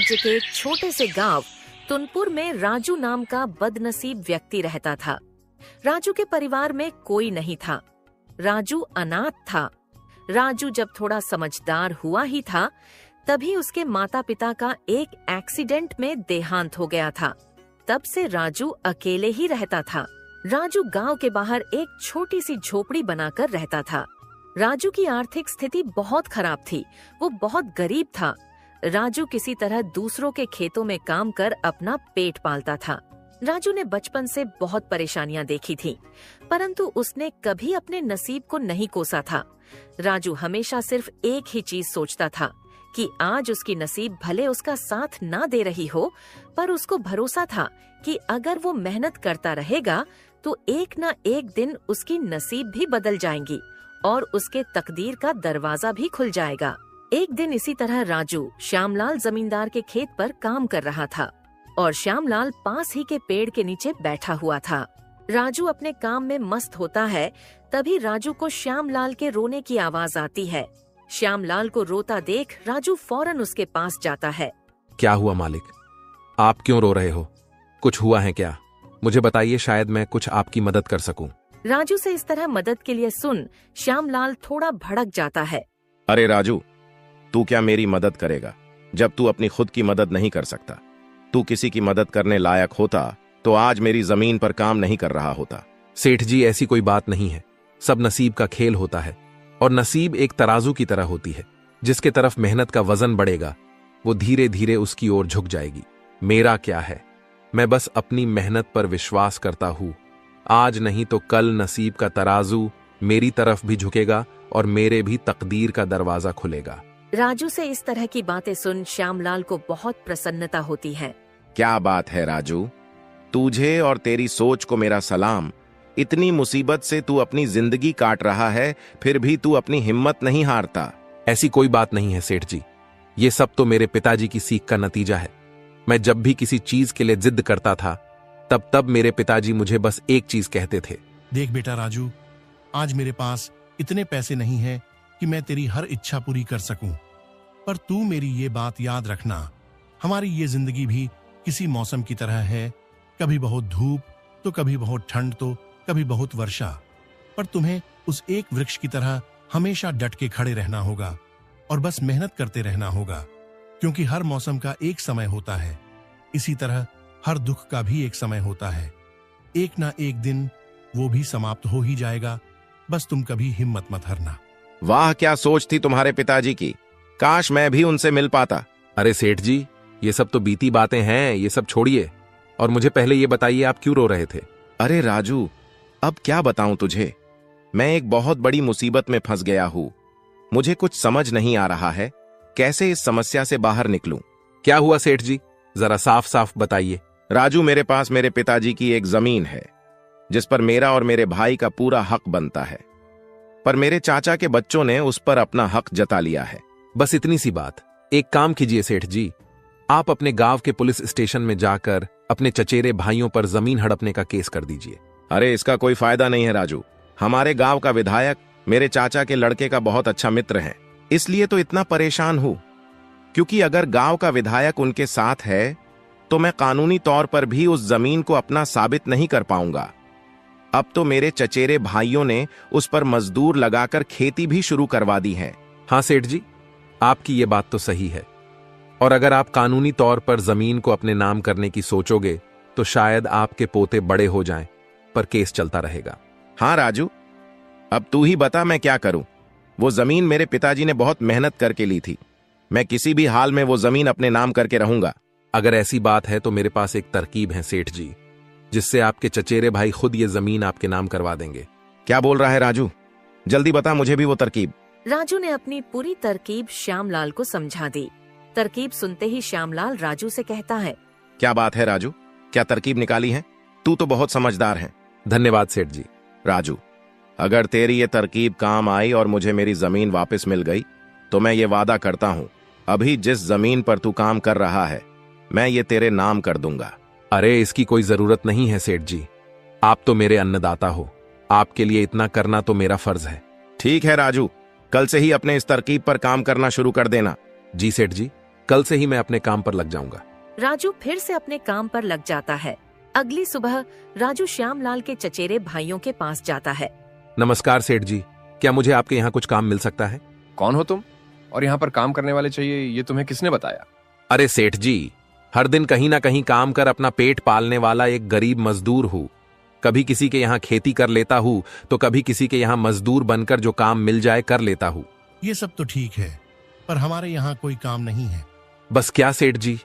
राज्य के एक छोटे से गांव तुनपुर में राजू नाम का बदनसीब व्यक्ति रहता था। राजू के परिवार में कोई नहीं था। राजू अनाथ था। राजू जब थोड़ा समझदार हुआ ही था, तभी उसके माता पिता का एक एक्सीडेंट में देहांत हो गया था। तब से राजू अकेले ही रहता था। राजू गांव के बाहर एक छोटी सी झोपड़ी बनाकर रहता था। राजू की आर्थिक स्थिति बहुत खराब थी। वो बहुत गरीब था। राजू किसी तरह दूसरों के खेतों में काम कर अपना पेट पालता था। राजू ने बचपन से बहुत परेशानियां देखी थी, परंतु उसने कभी अपने नसीब को नहीं कोसा था। राजू हमेशा सिर्फ एक ही चीज सोचता था कि आज उसकी नसीब भले उसका साथ ना दे रही हो, पर उसको भरोसा था कि अगर वो मेहनत करता रहेगा तो एक न एक दिन उसकी नसीब भी बदल जाएंगी और उसके तकदीर का दरवाजा भी खुल जाएगा। एक दिन इसी तरह राजू श्यामलाल जमींदार के खेत पर काम कर रहा था और श्यामलाल पास ही के पेड़ के नीचे बैठा हुआ था। राजू अपने काम में मस्त होता है, तभी राजू को श्यामलाल के रोने की आवाज आती है। श्यामलाल को रोता देख राजू फौरन उसके पास जाता है। क्या हुआ मालिक? आप क्यों रो रहे हो? कुछ हुआ है क्या? मुझे बताइए, शायद मैं कुछ आपकी मदद कर सकूं। राजू से इस तरह मदद के लिए सुन श्यामलाल थोड़ा भड़क जाता है। अरे राजू, तू क्या मेरी मदद करेगा जब तू अपनी खुद की मदद नहीं कर सकता? तू किसी की मदद करने लायक होता तो आज मेरी जमीन पर काम नहीं कर रहा होता। सेठ जी, ऐसी कोई बात नहीं है। सब नसीब का खेल होता है और नसीब एक तराजू की तरह होती है। जिसके तरफ मेहनत का वजन बढ़ेगा वो धीरे धीरे उसकी ओर झुक जाएगी। मेरा क्या है, मैं बस अपनी मेहनत पर विश्वास करता हूँ। आज नहीं तो कल नसीब का तराजू मेरी तरफ भी झुकेगा और मेरे भी तकदीर का दरवाजा खुलेगा। राजू से इस तरह की बातें सुन श्यामलाल को बहुत प्रसन्नता होती है। क्या बात है राजू, तुझे और तेरी सोच को मेरा सलाम। इतनी मुसीबत से तू अपनी जिंदगी काट रहा है, फिर भी तू अपनी हिम्मत नहीं हारता। ऐसी कोई बात नहीं है सेठ जी, ये सब तो मेरे पिताजी की सीख का नतीजा है। मैं जब भी किसी चीज के लिए जिद करता था तब मेरे पिताजी मुझे बस एक चीज कहते थे। देख बेटा राजू, आज मेरे पास इतने पैसे नहीं है कि मैं तेरी हर इच्छा पूरी कर सकूं, पर तू मेरी ये बात याद रखना, हमारी ये जिंदगी भी किसी मौसम की तरह है। कभी बहुत धूप तो कभी बहुत ठंड तो कभी बहुत वर्षा, पर तुम्हें उस एक वृक्ष की तरह हमेशा डट के खड़े रहना होगा और बस मेहनत करते रहना होगा, क्योंकि हर मौसम का एक समय होता है। इसी तरह हर दुख का भी एक समय होता है। एक ना एक दिन वो भी समाप्त हो ही जाएगा। बस तुम कभी हिम्मत मत हारना। वाह, क्या सोच थी तुम्हारे पिताजी की। काश मैं भी उनसे मिल पाता। अरे सेठ जी, ये सब तो बीती बातें हैं, ये सब छोड़िए और मुझे पहले ये बताइए, आप क्यों रो रहे थे? अरे राजू, अब क्या बताऊं तुझे, मैं एक बहुत बड़ी मुसीबत में फंस गया हूं। मुझे कुछ समझ नहीं आ रहा है कैसे इस समस्या से बाहर निकलूं। क्या हुआ सेठ जी, जरा साफ साफ बताइए। राजू, मेरे पास मेरे पिताजी की एक जमीन है जिस पर मेरा और मेरे भाई का पूरा हक बनता है, पर मेरे चाचा के बच्चों ने उस पर अपना हक जता लिया है। बस इतनी सी बात। एक काम कीजिए सेठ जी, आप अपने गांव के पुलिस स्टेशन में जाकर अपने चचेरे भाइयों पर जमीन हड़पने का केस कर दीजिए। अरे इसका कोई फायदा नहीं है राजू। हमारे गांव का विधायक मेरे चाचा के लड़के का बहुत अच्छा मित्र है, इसलिए तो इतना परेशान हूं। क्योंकि अगर गांव का विधायक उनके साथ है तो मैं कानूनी तौर पर भी उस जमीन को अपना साबित नहीं कर पाऊंगा। अब तो मेरे चचेरे भाइयों ने उस पर मजदूर लगाकर खेती भी शुरू करवा दी है। हाँ सेठ जी, आपकी ये बात तो सही है, और अगर आप कानूनी तौर पर जमीन को अपने नाम करने की सोचोगे तो शायद आपके पोते बड़े हो जाएं, पर केस चलता रहेगा। हाँ राजू, अब तू ही बता मैं क्या करूं। वो जमीन मेरे पिताजी ने बहुत मेहनत करके ली थी। मैं किसी भी हाल में वो जमीन अपने नाम करके रहूंगा। अगर ऐसी बात है तो मेरे पास एक तरकीब है सेठ जी, जिससे आपके चचेरे भाई खुद ये जमीन आपके नाम करवा देंगे। क्या बोल रहा है राजू? जल्दी बता मुझे भी वो तरकीब। राजू ने अपनी पूरी तरकीब श्यामलाल को समझा दी। तरकीब सुनते ही श्यामलाल राजू से कहता है, क्या बात है राजू, क्या तरकीब निकाली है? तू तो बहुत समझदार है। धन्यवाद सेठ जी। राजू, अगर तेरी ये तरकीब काम आई और मुझे मेरी जमीन वापस मिल गई तो मैं ये वादा करता हूं, अभी जिस जमीन पर तू काम कर रहा है मैं ये तेरे नाम कर दूंगा। अरे इसकी कोई जरूरत नहीं है सेठ जी, आप तो मेरे अन्नदाता हो, आपके लिए इतना करना तो मेरा फर्ज है। ठीक है राजू, कल से ही अपने इस तरकीब पर काम करना शुरू कर देना। जी सेठ जी, कल से ही मैं अपने काम पर लग जाऊंगा। राजू फिर से अपने काम पर लग जाता है। अगली सुबह राजू श्यामलाल के चचेरे भाइयों के पास जाता है। नमस्कार सेठ जी, क्या मुझे आपके यहाँ कुछ काम मिल सकता है? कौन हो तुम और यहाँ पर काम करने वाले चाहिए, ये तुम्हें किसने बताया? अरे सेठ जी, हर दिन कहीं ना कहीं काम कर अपना पेट पालने वाला एक गरीब मजदूर हूँ। कभी किसी के यहाँ खेती कर लेता हूँ तो कभी किसी के यहाँ मजदूर बनकर जो काम मिल जाए कर लेता हूँ। ये सब तो ठीक है, पर हमारे यहाँ कोई काम नहीं है। बस क्या सेठ जी,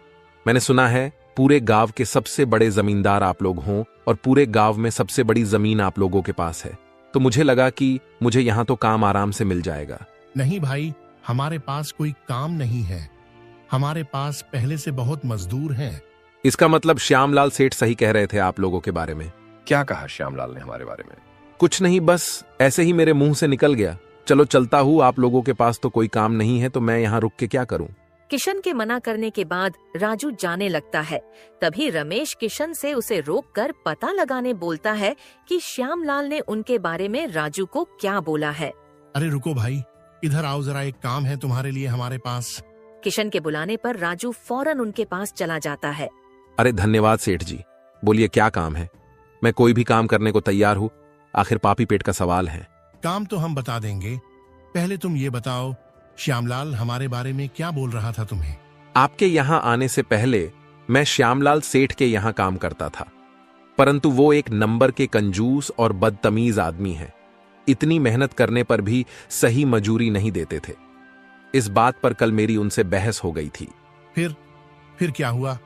मैंने सुना है पूरे गांव के सबसे बड़े जमींदार आप लोग हों और पूरे गांव में सबसे बड़ी जमीन आप लोगों के पास है, तो मुझे लगा कि मुझे यहाँ तो काम आराम से मिल जाएगा। नहीं भाई, हमारे पास कोई काम नहीं है। हमारे पास पहले से बहुत मजदूर हैं। इसका मतलब श्यामलाल सेठ सही कह रहे थे आप लोगों के बारे में। क्या कहा श्यामलाल ने हमारे बारे में? कुछ नहीं, बस ऐसे ही मेरे मुंह से निकल गया। चलो चलता हूँ, आप लोगों के पास तो कोई काम नहीं है तो मैं यहाँ रुक के क्या करूँ। किशन के मना करने के बाद राजू जाने लगता है। तभी रमेश किशन से उसे रोककर पता लगाने बोलता है कि श्यामलाल ने उनके बारे में राजू को क्या बोला है। अरे रुको भाई, इधर आओ जरा, एक काम है तुम्हारे लिए हमारे पास। किशन के बुलाने पर राजू फौरन उनके पास चला जाता है। अरे धन्यवाद सेठ जी, बोलिए क्या काम है? मैं कोई भी काम करने को तैयार हूँ, आखिर पापी पेट का सवाल है। काम तो हम बता देंगे, पहले तुम ये बताओ श्यामलाल हमारे बारे में क्या बोल रहा था तुम्हें? आपके यहाँ आने से पहले मैं श्यामलाल सेठ के यहाँ काम करता था, परंतु वो एक नंबर के कंजूस और बदतमीज आदमी है। इतनी मेहनत करने पर भी सही मजूरी नहीं देते थे। इस बात पर कल मेरी उनसे बहस हो गई थी। फिर क्या हुआ?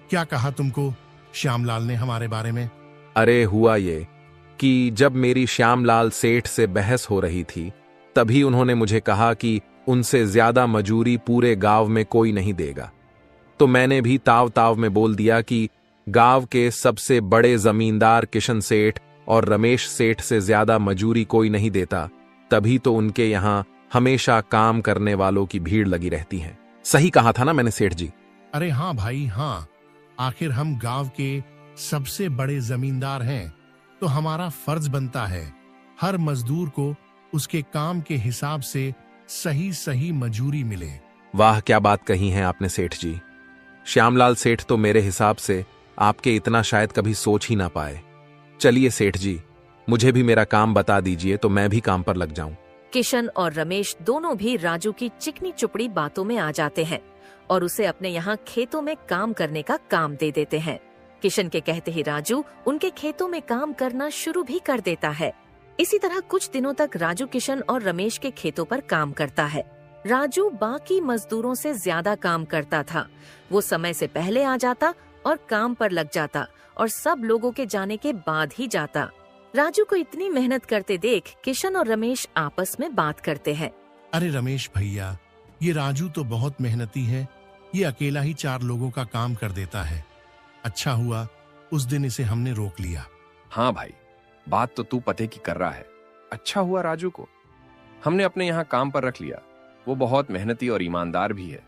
क्या कहा तुमको श्यामलाल ने हमारे बारे में? अरे हुआ ये कि जब मेरी श्यामलाल सेठ से बहस हो रही थी तभी उन्होंने मुझे कहा कि उनसे ज्यादा मजूरी पूरे गांव में कोई नहीं देगा। तो मैंने भी ताव ताव में बोल दिया कि गांव के सबसे बड़े जमींदार किशन सेठ और रमेश सेठ से ज्यादा मजूरी कोई नहीं देता, तभी तो उनके यहाँ हमेशा काम करने वालों की भीड़ लगी रहती है। सही कहा था ना मैंने सेठ जी? अरे हाँ भाई हाँ, आखिर हम गांव के सबसे बड़े जमींदार हैं, तो हमारा फर्ज बनता है हर मजदूर को उसके काम के हिसाब से सही सही मजूरी मिले। वाह, क्या बात कही है आपने सेठ जी। श्यामलाल सेठ तो मेरे हिसाब से आपके इतना शायद कभी सोच ही ना पाए। चलिए सेठ जी, मुझे भी मेरा काम बता दीजिए तो मैं भी काम पर लग जाऊं। किशन और रमेश दोनों भी राजू की चिकनी चुपड़ी बातों में आ जाते हैं और उसे अपने यहाँ खेतों में काम करने का काम दे देते हैं। किशन के कहते ही राजू उनके खेतों में काम करना शुरू भी कर देता है। इसी तरह कुछ दिनों तक राजू किशन और रमेश के खेतों पर काम करता है। राजू बाकी मजदूरों से ज्यादा काम करता था। वो समय से पहले आ जाता और काम पर लग जाता और सब लोगों के जाने के बाद ही जाता। राजू को इतनी मेहनत करते देख किशन और रमेश आपस में बात करते हैं। अरे रमेश भैया, ये राजू तो बहुत मेहनती है, ये अकेला ही 4 लोगों का काम कर देता है। अच्छा हुआ उस दिन इसे हमने रोक लिया। हाँ भाई, बात तो तू पते की कर रहा है। अच्छा हुआ राजू को हमने अपने यहाँ काम पर रख लिया। वो बहुत मेहनती और ईमानदार भी है।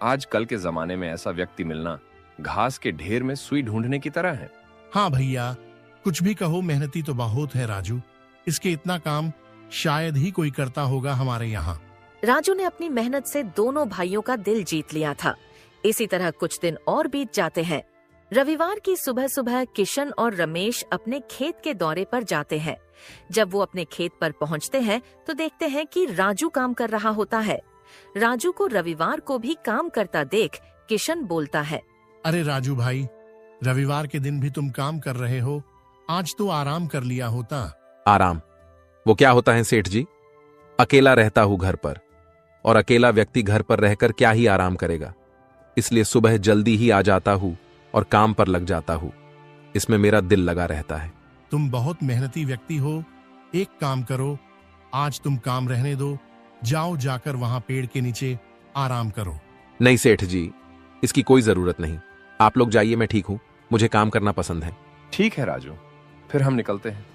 आजकल के जमाने में ऐसा व्यक्ति मिलना घास के ढेर में सुई ढूंढने की तरह है। हाँ भैया, कुछ भी कहो, मेहनती तो बहुत है राजू। इसके इतना काम शायद ही कोई करता होगा हमारे यहाँ। राजू ने अपनी मेहनत से दोनों भाइयों का दिल जीत लिया था। इसी तरह कुछ दिन और बीत जाते हैं। रविवार की सुबह सुबह किशन और रमेश अपने खेत के दौरे पर जाते हैं। जब वो अपने खेत पर पहुंचते हैं तो देखते हैं कि राजू काम कर रहा होता है। राजू को रविवार को भी काम करता देख किशन बोलता है, अरे राजू भाई, रविवार के दिन भी तुम काम कर रहे हो, आज तो आराम कर लिया होता। आराम? वो क्या होता है सेठ जी? अकेला रहता हूं घर पर, और अकेला व्यक्ति घर पर रहकर क्या ही आराम करेगा। इसलिए सुबह जल्दी ही आ जाता हूं और काम पर लग जाता हूं। इसमें मेरा दिल लगा रहता है। तुम बहुत मेहनती व्यक्ति हो। एक काम करो, आज तुम काम रहने दो, जाओ जाकर वहां पेड़ के नीचे आराम करो। नहीं सेठ जी, इसकी कोई जरूरत नहीं। आप लोग जाइए, मैं ठीक हूं। मुझे काम करना पसंद है। ठीक है राजू, फिर हम निकलते हैं।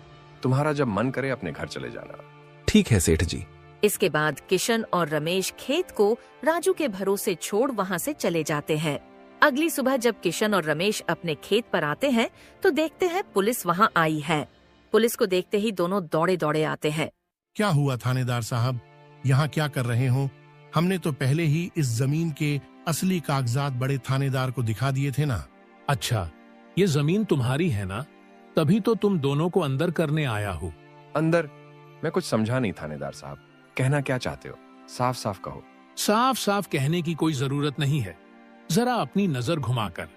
तुम्हारा जब मन करे अपने घर चले जाना। ठीक है सेठ जी। इसके बाद किशन और रमेश खेत को राजू के भरोसे छोड़ वहां से चले जाते हैं। अगली सुबह जब किशन और रमेश अपने खेत पर आते हैं तो देखते हैं पुलिस वहां आई है। पुलिस को देखते ही दोनों दौड़े दौड़े आते हैं। क्या हुआ थानेदार साहब, यहाँ क्या कर रहे हो? हमने तो पहले ही इस जमीन के असली कागजात बड़े थानेदार को दिखा दिए थे ना। अच्छा, ये जमीन तुम्हारी है ना? तभी तो तुम दोनों को अंदर करने आया हूँ। अंदर? मैं कुछ समझा नहीं थानेदार साहब, कहना क्या चाहते हो? साफ साफ कहो। साफ साफ कहने की कोई जरूरत नहीं है। जरा अपनी नजर घुमाकर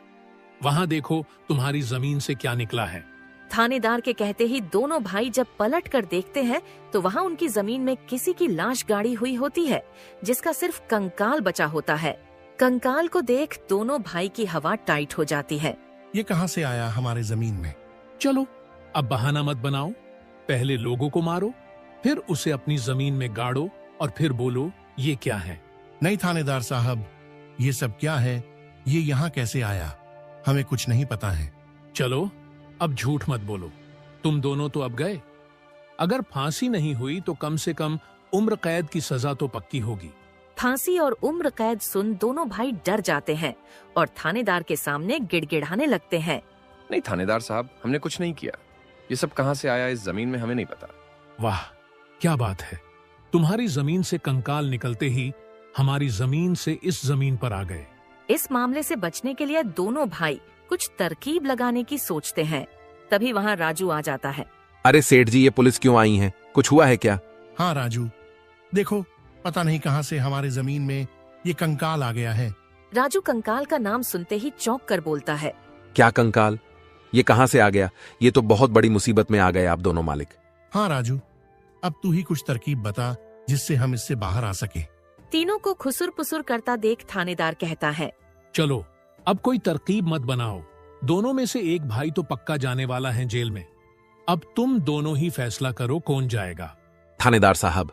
वहां देखो तुम्हारी जमीन से क्या निकला है। थानेदार के कहते ही दोनों भाई जब पलट कर देखते हैं तो वहाँ उनकी जमीन में किसी की लाश गाड़ी हुई होती है, जिसका सिर्फ कंकाल बचा होता है। कंकाल को देख दोनों भाई की हवा टाइट हो जाती है। ये कहाँ से आया हमारे जमीन में? चलो अब बहाना मत बनाओ, पहले लोगों को मारो, फिर उसे अपनी जमीन में गाड़ो और फिर बोलो ये क्या है। नहीं थानेदार साहब, ये सब क्या है? ये यहाँ कैसे आया? हमें कुछ नहीं पता है। चलो अब झूठ मत बोलो, तुम दोनों तो अब गए। अगर फांसी नहीं हुई तो कम से कम उम्र कैद की सजा तो पक्की होगी। फांसी और उम्र कैद सुन दोनों भाई डर जाते हैं और थानेदार के सामने गिड़गिड़ाने लगते हैं। नहीं थानेदार साहब, हमने कुछ नहीं किया। ये सब कहाँ से आया इस जमीन में हमें नहीं पता। वाह क्या बात है, तुम्हारी जमीन से कंकाल निकलते ही हमारी जमीन से इस जमीन पर आ गए। इस मामले से बचने के लिए दोनों भाई कुछ तरकीब लगाने की सोचते हैं। तभी वहाँ राजू आ जाता है। अरे सेठ जी, ये पुलिस क्यों आई है? कुछ हुआ है क्या? हाँ राजू, देखो पता नहीं कहाँ से हमारे जमीन में ये कंकाल आ गया है। राजू कंकाल का नाम सुनते ही चौंक कर बोलता है। क्या कंकाल? ये कहाँ से आ गया? ये तो बहुत बड़ी मुसीबत में आ गए आप दोनों मालिक। हाँ राजू, अब तू ही कुछ तरकीब बता जिससे हम इससे बाहर आ सके। तीनों को खुसुर पुसुर करता देख थानेदार कहता है, चलो अब कोई तरकीब मत बनाओ, दोनों में से एक भाई तो पक्का जाने वाला है जेल में। अब तुम दोनों ही फैसला करो कौन जाएगा। थानेदार साहब,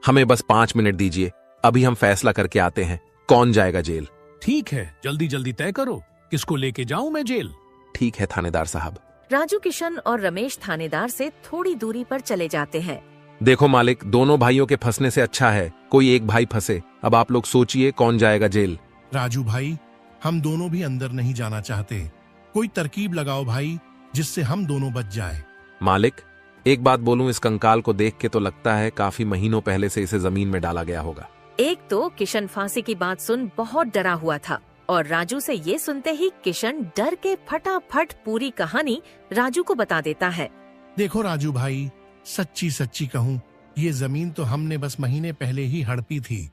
हमें बस 5 मिनट दीजिए, अभी हम फैसला करके आते हैं कौन जाएगा जेल। ठीक है, जल्दी जल्दी तय करो, किसको लेके जाऊं मैं जेल। ठीक है थानेदार साहब। राजू किशन और रमेश थानेदार से थोड़ी दूरी पर चले जाते हैं। देखो मालिक, दोनों भाइयों के फंसने से अच्छा है कोई एक भाई फंसे। अब आप लोग सोचिए कौन जाएगा जेल। राजू भाई, हम दोनों भी अंदर नहीं जाना चाहते, कोई तरकीब लगाओ भाई जिससे हम दोनों बच जाए। मालिक, एक बात बोलूं, इस कंकाल को देख के तो लगता है काफी महीनों पहले से इसे जमीन में डाला गया होगा। एक तो किशन फांसी की बात सुन बहुत डरा हुआ था और राजू से ये सुनते ही किशन डर के फटाफट पूरी कहानी राजू को बता देता है। देखो राजू भाई, सच्ची सच्ची कहूँ, ये जमीन तो हमने बस महीने पहले ही हड़पी थी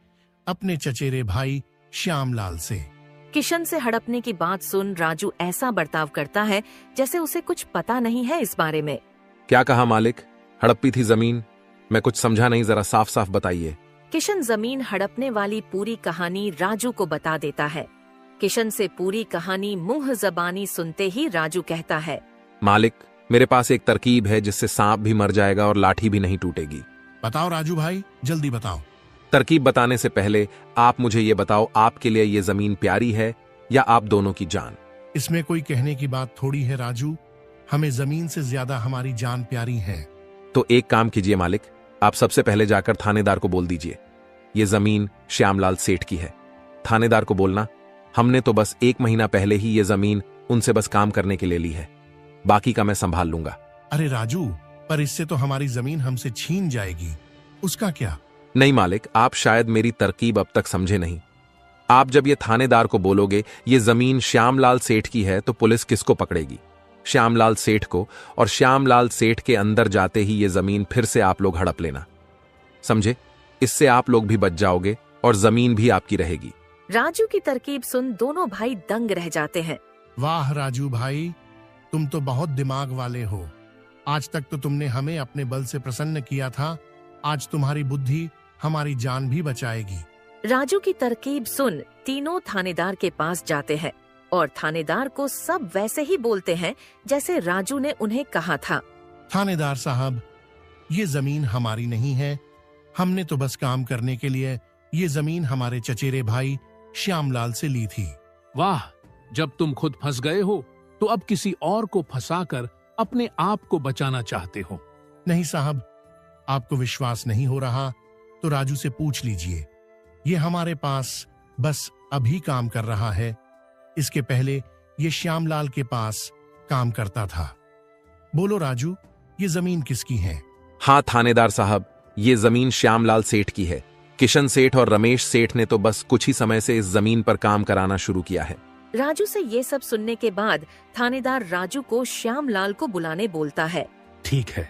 अपने चचेरे भाई श्यामलाल से। किशन से हड़पने की बात सुन राजू ऐसा बर्ताव करता है जैसे उसे कुछ पता नहीं है इस बारे में। क्या कहा मालिक? हड़प्पी थी जमीन? मैं कुछ समझा नहीं, जरा साफ साफ बताइए। किशन जमीन हड़पने वाली पूरी कहानी राजू को बता देता है। किशन से पूरी कहानी मुंह जबानी सुनते ही राजू कहता है, मालिक, मेरे पास एक तरकीब है जिससे सांप भी मर जाएगा और लाठी भी नहीं टूटेगी। बताओ राजू भाई, जल्दी बताओ। तरकीब बताने से पहले आप मुझे ये बताओ, आपके लिए ये जमीन प्यारी है या आप दोनों की जान? इसमें कोई कहने की बात थोड़ी है राजू, हमें जमीन से ज्यादा हमारी जान प्यारी है। तो एक काम कीजिए मालिक, आप सबसे पहले जाकर थानेदार को बोल दीजिए ये जमीन श्यामलाल सेठ की है। थानेदार को बोलना हमने तो बस 1 महीना पहले ही ये जमीन उनसे बस काम करने के लिए ली है, बाकी का मैं संभाल लूंगा। अरे राजू, पर इससे तो हमारी जमीन हमसे छीन जाएगी, उसका क्या? नहीं मालिक, आप शायद मेरी तरकीब अब तक समझे नहीं। आप जब ये थानेदार को बोलोगे ये जमीन श्यामलाल सेठ की है तो पुलिस किसको पकड़ेगी? श्यामलाल सेठ को, और श्यामलाल सेठ के अंदर जाते ही ये जमीन फिर से आप लोग हड़प लेना, समझे? इससे आप लोग भी बच जाओगे और जमीन भी आपकी रहेगी। राजू की तरकीब सुन दोनों भाई दंग रह जाते हैं। वाह राजू भाई, तुम तो बहुत दिमाग वाले हो। आज तक तो तुमने हमें अपने बल से प्रसन्न किया था, आज तुम्हारी बुद्धि हमारी जान भी बचाएगी। राजू की तरकीब सुन तीनों थानेदार के पास जाते हैं और थानेदार को सब वैसे ही बोलते हैं जैसे राजू ने उन्हें कहा था। थानेदार साहब, ये जमीन हमारी नहीं है, हमने तो बस काम करने के लिए ये जमीन हमारे चचेरे भाई श्यामलाल से ली थी। वाह, जब तुम खुद फंस गए हो तो अब किसी और को फंसाकर अपने आप को बचाना चाहते हो। नहीं साहब, आपको विश्वास नहीं हो रहा तो राजू से पूछ लीजिए, ये हमारे पास बस अभी काम कर रहा है, इसके पहले ये श्यामलाल के पास काम करता था। बोलो राजू, ये जमीन किसकी है? हाँ थानेदार साहब, ये जमीन श्यामलाल सेठ की है। किशन सेठ और रमेश सेठ ने तो बस कुछ ही समय से इस जमीन पर काम कराना शुरू किया है। राजू से ये सब सुनने के बाद थानेदार राजू को श्यामलाल को बुलाने बोलता है। ठीक है,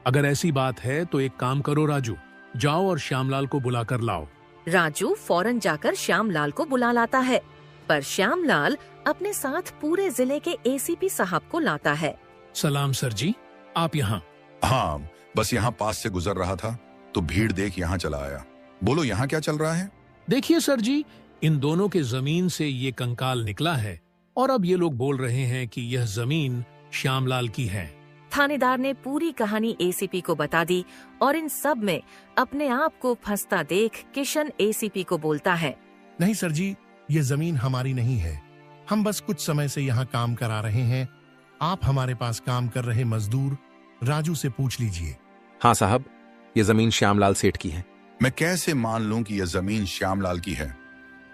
अगर ऐसी बात है तो एक काम करो राजू, जाओ और श्यामलाल को बुलाकर लाओ। राजू फौरन जाकर श्यामलाल को बुला लाता है, पर श्यामलाल अपने साथ पूरे जिले के एसीपी साहब को लाता है। सलाम सर जी, आप यहाँ? हाँ, बस यहाँ पास से गुजर रहा था तो भीड़ देख यहाँ चला आया। बोलो यहाँ क्या चल रहा है? देखिए सर जी, इन दोनों के जमीन से ये कंकाल निकला है और अब ये लोग बोल रहे हैं कि यह जमीन श्यामलाल की है। थानेदार ने पूरी कहानी एसीपी को बता दी और इन सब में अपने आप को फंसता देख किशन एसीपी को बोलता है। नहीं सर जी, ये जमीन हमारी नहीं है। हम बस कुछ समय से यहाँ काम करा रहे हैं। आप हमारे पास काम कर रहे मजदूर राजू से पूछ लीजिए। हाँ साहब, ये जमीन श्यामलाल सेठ की है। मैं कैसे मान लूं कि यह जमीन श्यामलाल की है?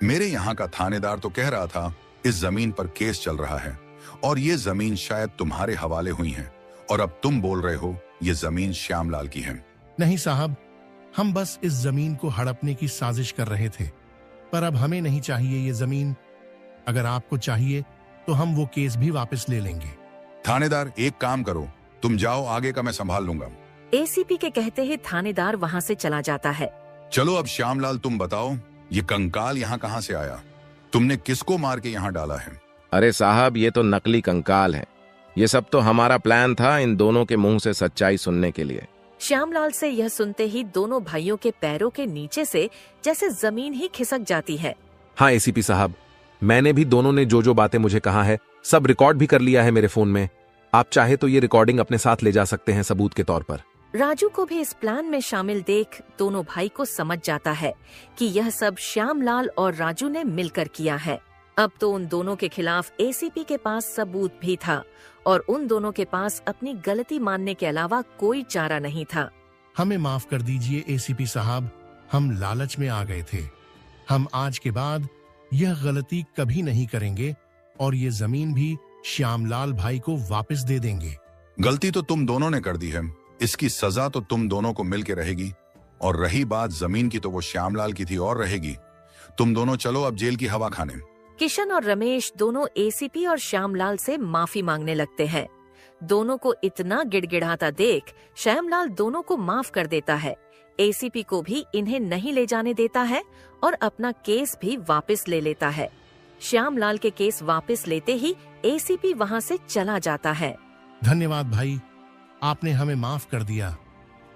मेरे यहाँ का थानेदार तो कह रहा था इस जमीन पर केस चल रहा है और ये जमीन शायद तुम्हारे हवाले हुई है, और अब तुम बोल रहे हो ये जमीन श्यामलाल की है। नहीं साहब, हम बस इस जमीन को हड़पने की साजिश कर रहे थे, पर अब हमें नहीं चाहिए ये जमीन। अगर आपको चाहिए तो हम वो केस भी वापस ले लेंगे। थानेदार, एक काम करो, तुम जाओ, आगे का मैं संभाल लूंगा। एसीपी के कहते ही थानेदार वहाँ से चला जाता है। चलो अब श्यामलाल तुम बताओ, ये कंकाल यहाँ कहाँ से आया? तुमने किसको मार के यहाँ डाला है? अरे साहब, ये तो नकली कंकाल है। ये सब तो हमारा प्लान था इन दोनों के मुंह से सच्चाई सुनने के लिए। श्यामलाल से यह सुनते ही दोनों भाइयों के पैरों के नीचे से जैसे जमीन ही खिसक जाती है। हाँ एसीपी साहब, मैंने भी दोनों ने जो जो बातें मुझे कहा है सब रिकॉर्ड भी कर लिया है मेरे फोन में। आप चाहे तो ये रिकॉर्डिंग अपने साथ ले जा सकते हैं सबूत के तौर पर। राजू को भी इस प्लान में शामिल देख दोनों भाई को समझ जाता है कि यह सब श्यामलाल और राजू ने मिलकर किया है। अब तो उन दोनों के खिलाफ एसीपी के पास सबूत भी था और उन दोनों के पास अपनी गलती मानने के अलावा कोई चारा नहीं था। हमें माफ कर दीजिए एसीपी साहब, हम लालच में आ गए थे। हम आज के बाद यह गलती कभी नहीं करेंगे और ये जमीन भी श्यामलाल भाई को वापस दे देंगे। गलती तो तुम दोनों ने कर दी है, इसकी सजा तो तुम दोनों को मिलके रहेगी। और रही बात जमीन की, तो वो श्यामलाल की थी और रहेगी। तुम दोनों चलो अब जेल की हवा खाने। किशन और रमेश दोनों एसीपी और श्यामलाल से माफी मांगने लगते हैं। दोनों को इतना गिड़गिड़ाता देख श्यामलाल दोनों को माफ कर देता है। एसीपी को भी इन्हें नहीं ले जाने देता है और अपना केस भी वापस ले लेता है। श्यामलाल के केस वापस लेते ही एसीपी वहाँ से चला जाता है। धन्यवाद भाई, आपने हमें माफ कर दिया।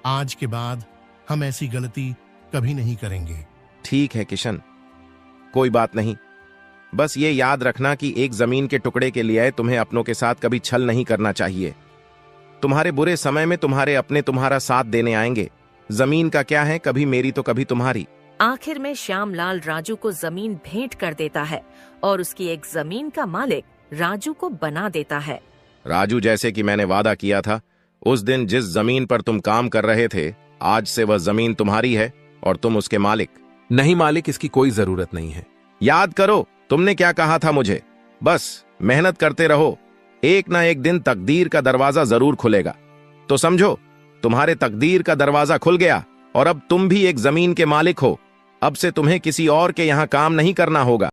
आज के बाद हम ऐसी गलती कभी नहीं करेंगे। ठीक है किशन, कोई बात नहीं। बस ये याद रखना कि एक जमीन के टुकड़े के लिए तुम्हें अपनों के साथ कभी छल नहीं करना चाहिए। तुम्हारे बुरे समय में तुम्हारे अपने तुम्हारा साथ देने आएंगे। जमीन का क्या है, कभी मेरी तो कभी तुम्हारी। आखिर में श्यामलाल राजू को जमीन भेंट कर देता है और उसकी एक जमीन का मालिक राजू को बना देता है। राजू, जैसे कि मैंने वादा किया था, उस दिन जिस जमीन पर तुम काम कर रहे थे, आज से वह जमीन तुम्हारी है और तुम उसके मालिक। नहीं मालिक, इसकी कोई जरूरत नहीं है। याद करो तुमने क्या कहा था मुझे। बस मेहनत करते रहो, एक ना एक दिन तकदीर का दरवाजा जरूर खुलेगा। तो समझो, तुम्हारे तकदीर का दरवाजा खुल गया और अब तुम भी एक जमीन के मालिक हो। अब से तुम्हें किसी और के यहाँ काम नहीं करना होगा।